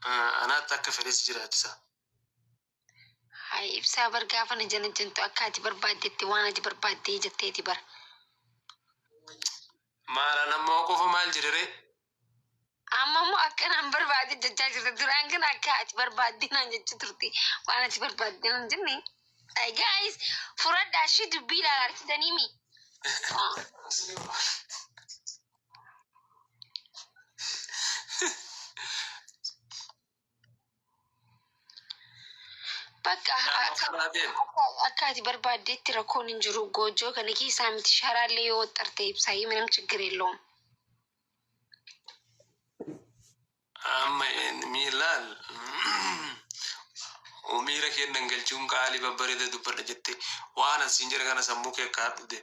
أنا أتذكر فريس جراتسا. هاي إبسا برقافة نجنا جنتو أكاتي بربادتي وانا دي بربادتي جتيتي بر. ما أنا موقف ما الجريري. أما مو أكنا عم بربادي جتاجر دران كنا أكاتي بربادي نانجا جترتي وانا دي بربادي نانجني. Hey guys, فراد داشي دبيلا عرفتي دانيمي. Bakka akkaati barbaaddeetti rakkoon hin jiru goojoo kana keessaa miti sharaallee yoo xarte ibsaayii ምንም ችግር የለውም amma miilal umiira kennan galchuun qaalii babbareeda dubbadha jette waan asiin jira kana sammuu kee kaadhude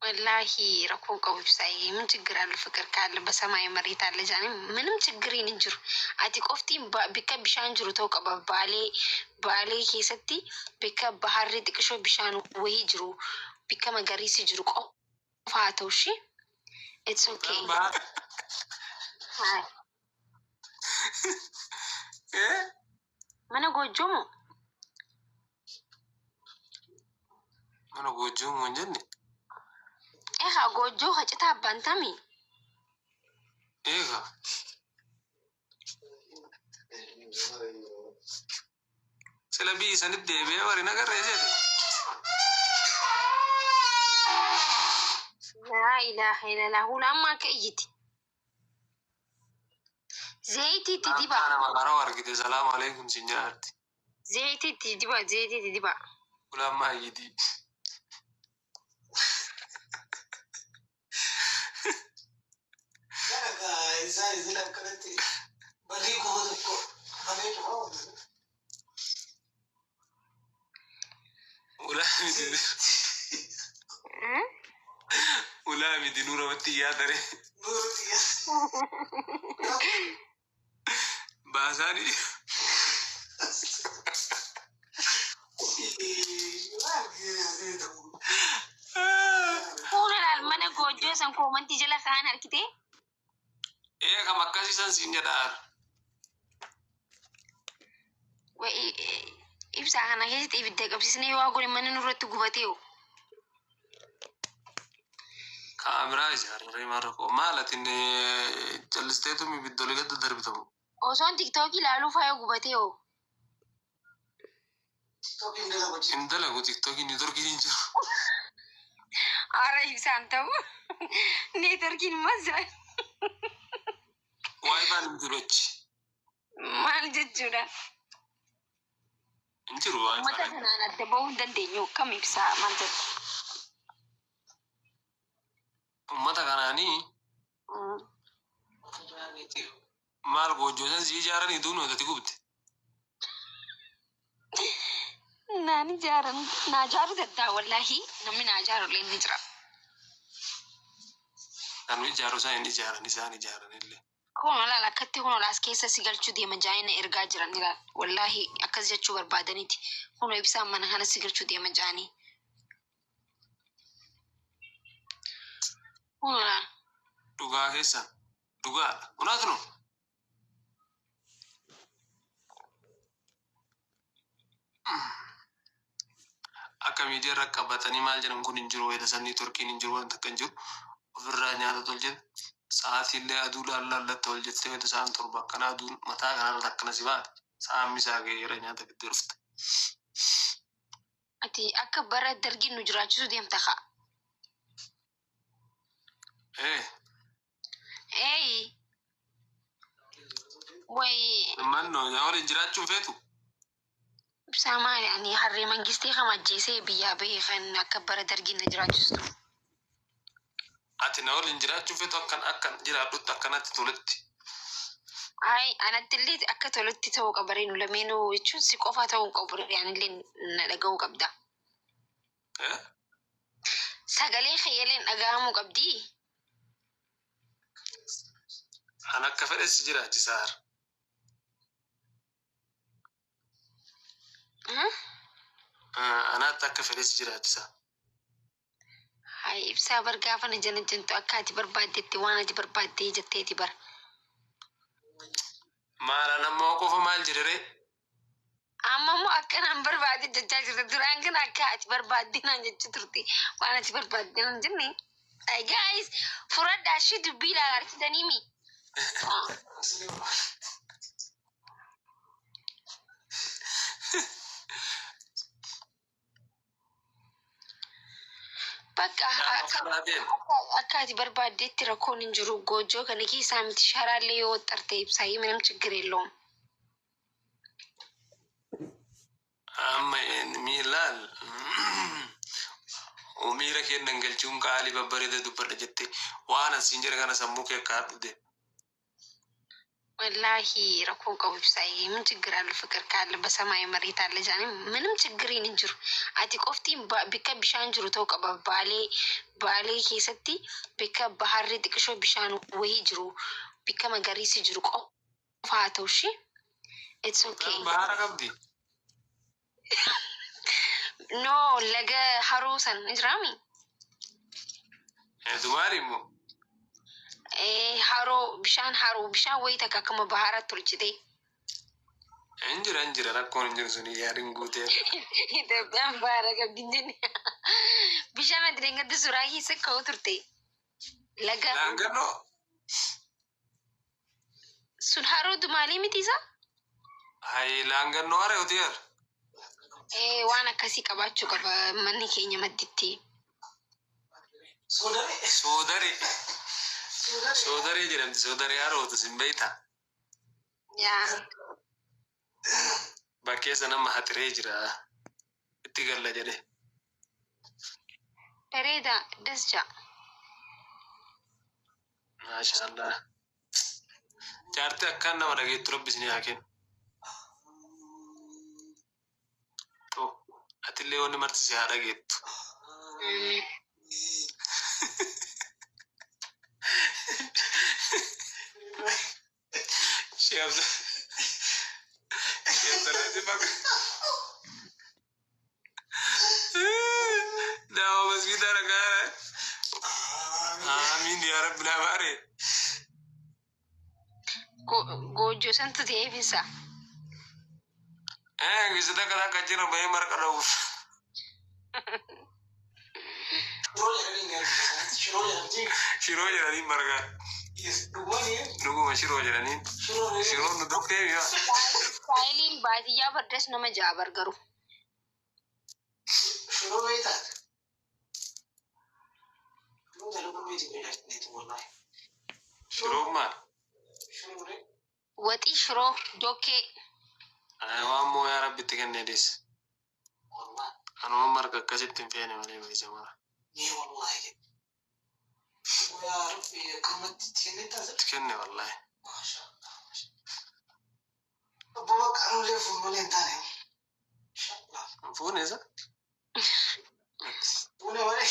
ወላሂ ረኮን ቀቡ ibsaayii ምን ችግር አለ ፍቅር ካለ በሰማይ መሬት አለ ጃኒ ምንም ችግር ይንጅሩ አቲ ቆፍቲን ቢከ ቢሻን ጅሩ ተው ቀባ ባሌ ኬሰቲ ቢከ ባህሪ ጥቅሾ ቢሻን ወይ ጅሩ ቢከ መገሪሲ ጅሩ ቆፋተው እሺ ኢትስ ኦኬ mana gojomo jenne ha gojo ha cita bantami ega selabi sanid debe wari nagar resete la ilaha illallah hulamma kayiti زيتي تديبا أنا ما قرأ كده السلام عليكم سنجارت زيتي تديبا ولا ما يدي ولا مدي نورة وتيا دري بازاني Pura almana gojo san ko manti jala kan arkite كم أكاسي سان سينجار wa ibsa kana keessatti ibidda qabsiisnee waa godhe manni nurratti gubatee كاميرا إجارة ماركو مالت إن جلستيتو مي بدولي قد دربتهم osoon tiktookii ilaaluu faayoo gubatee indalagu tiktoki ni turki ninjir ara ibsaan ta'u neetworkiin mazaa wifi ninjirochi maal jechuudha injiru wifi mata kanaan adda bahuu hin dandeenyu kam ibsaa maal jedhu ummata kanaanii maal goojoosan si ijaaranii duun wadati gubte naani jaaran naa jaaru daddaa wallaahi namni naa jaarulee ni jira nanu ijaaru isaan ijaaran illee kun olaal akkatti kun olaas keessa si galchuu deema jaayina ergaa jiran ilaal wallaahi akkas jechuu barbaadaniiti kun ibsaan mana kana si galchuu deema jaanii kun olaal dhugaa keessan dhugaadha unaatunu akka miidiyaa irra qabatanii maal jedhan kun hin jiru wayita sanii turkiin hin jiru wanta akka hin jiru ofirraa nyaata tolchete sa'aatiillee aduu laallaallatta ol jettee wayita sa'aan torba akkana aduun mataa kanarra akkana si baate sa'aan misaa ga'eera nyaata gidduu dhufte. ati akka bara dargin nu jiraachisu deemta kaa Hey, way manno yaa waliin jiraachuun feetu Sama yani harree mangistii kamajjeesee biyyaa bahee kan akka bara dargin na jiraachistu. ati na waliin jiraachuun feetu akkan jiraadhutti akkanatti toletti. Ay, anattillee akka tolutti ta'uu qabaree nu lameenuu jechuun si qofa ta'uu qabu yaanillee na dhaga'uu qabda. Sagalee khiyyaleen dhaga'amuu qabdi. An akka fedhes jiraachisaar. Anaatti akka fedhes jiraachisa. Hay ibsaa bar gaafa na jana jantu akka ati barbaaddetti waan ati barbaaddee jetteeti bar. Maala nama qofa maal jedhee Amma immoo akkanaan barbaade jechaa jirta. Duraan kan akka ati barbaadde naan jechuu turte. Waan ati barbaadde naan jenne. Guys, furadhaa ishee dubbii ilaalaa argitanii mi? Bakka akka ati barbaaddeetti rakkoon hin jiru. Goojoo kana keessaa miti sharaallee yoo waxxarte ibsaayii ምንም ችግር የለውም. amma miilaal miira kennan galchuun qaalii babbareeda dubbadha jette waan asiin jira kana sammuu kee akka hadhude ወላሂ ረኮን ቀቡ ብሳይ ምን ችግር አለ? ፍቅር ካለ በሰማይ መሬት አለ። ጃኒ ምንም ችግር እንጅሩ አቲ ቆፍቲ ቢከ ቢሻን ጅሩ ተው ቀባ ባሌ ኬሰቲ ቢከ ባህሪ ጥቅሾ ቢሻን ወይ ጅሩ ቢከ መገሪስ ጅሩ ቆፋተው እሺ ኢትስ ኦኬ ባህራ ቀብዲ ኖ ለገ ሀሩሰን ኢዝራሚ ዱባሪሞ haro bishaan wayita akkuma bahaara tolchite. Injira rakkoon hin jiru suni yaadin guutee. Itoophiyaan bahaara qabdi jenne. Bishaan adeemgatti suuraa keessa ka'u turte. Laga. Laangannoo. Sun haroo dumaalee miti isa? Hayi laangannoo haree hoteer. Waan akkasii qabaachuu qaba manni keenya madditti. Soodare jedhamti soodare harootu sin beeyta. Yaa. Bakkeessa nama haxiree jira. Itti galla jedhe. Bareeda dasja. Maashaallah. Jaarti akkaan nama dhageettu rabbisni haa kennu. Atillee wanni marti si haa dhageettu. Dawa masjida ragara. Amin ya rabbil alamin. Gojo santu deebisa. Gisita kana kajira bayi marqadau. Shiro jedhanii marga. Dhuguma shiroo jedhanii. Shiroon nu dhukkee mi'a. Saayiliin baadiyyaa baddas nama jaabar garuu. Shiroo beektaa? Shiroo maal? Waxii shiroo dokkee. Waan moo yaa rabbitti kennee deesse. Anuma marga akkasitti hin feene malee beeysa mara. Ni wallahi. Yaa rabbi akkamatti Kenne wallahi. Maashaallah. Abbaa qaruulee fuulmalee hin taane. Fuune isa? Fuune malee.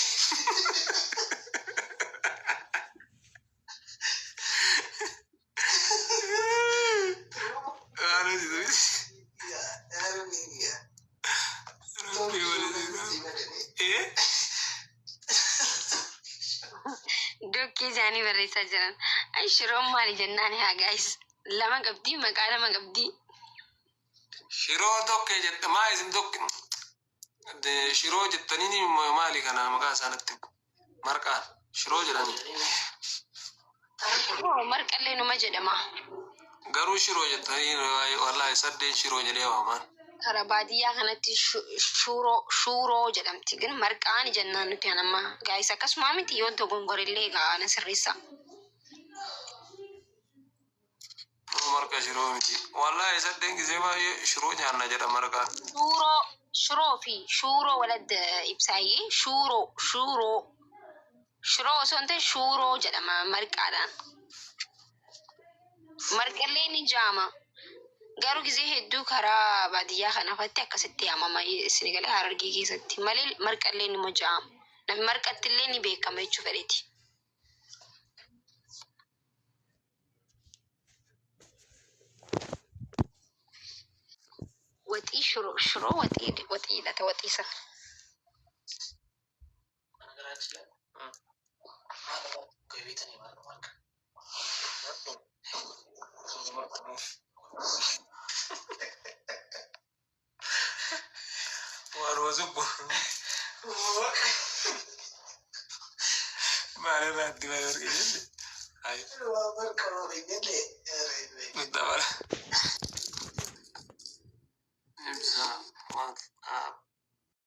Dokkee isaanii barreessaa jiran. Shiroon maali jennaan haa gaayis. Lama qabdii maqaa lama qabdii. Shiroo dokkee jette maa isin dokke. Shiroo jettanii maali kana maqaa isaanitti marqaa shiroo jedhanii. Marqallee numa jedhama. Garuu shiroo jettanii wallahi saddeen shiroo jedhee waamaan. Kara baadiyyaa kanatti shuuroo jedhamti. ግን marqaan jennaan nuti anamma gaayis akkasuma miti yoo dogongorellee gaana sirreessa. Marqa shiroo miti. Wallahi saddeen gisee baay'ee shiroo nyaanna jedha marqaan. Shuroo fi shuuroo walad ibsaayee shuroo osoo hin ta'e shuuroo jedhama marqaadhaan. Marqallee ni jaama. Garuu gisee hedduu karaa baadiyyaa kanaafatti akkasitti yaamama isin galee Harargee keessatti malee marqallee ni mojaama. Namni marqattillee ni beekama jechuu fedheeti. Waxii shiroo waxiidha ta'e waxiisa. وأروزبه ما أنا بعد ما يرجع. أيوة. ما بركب رجلي يا رجلي. بالضبط.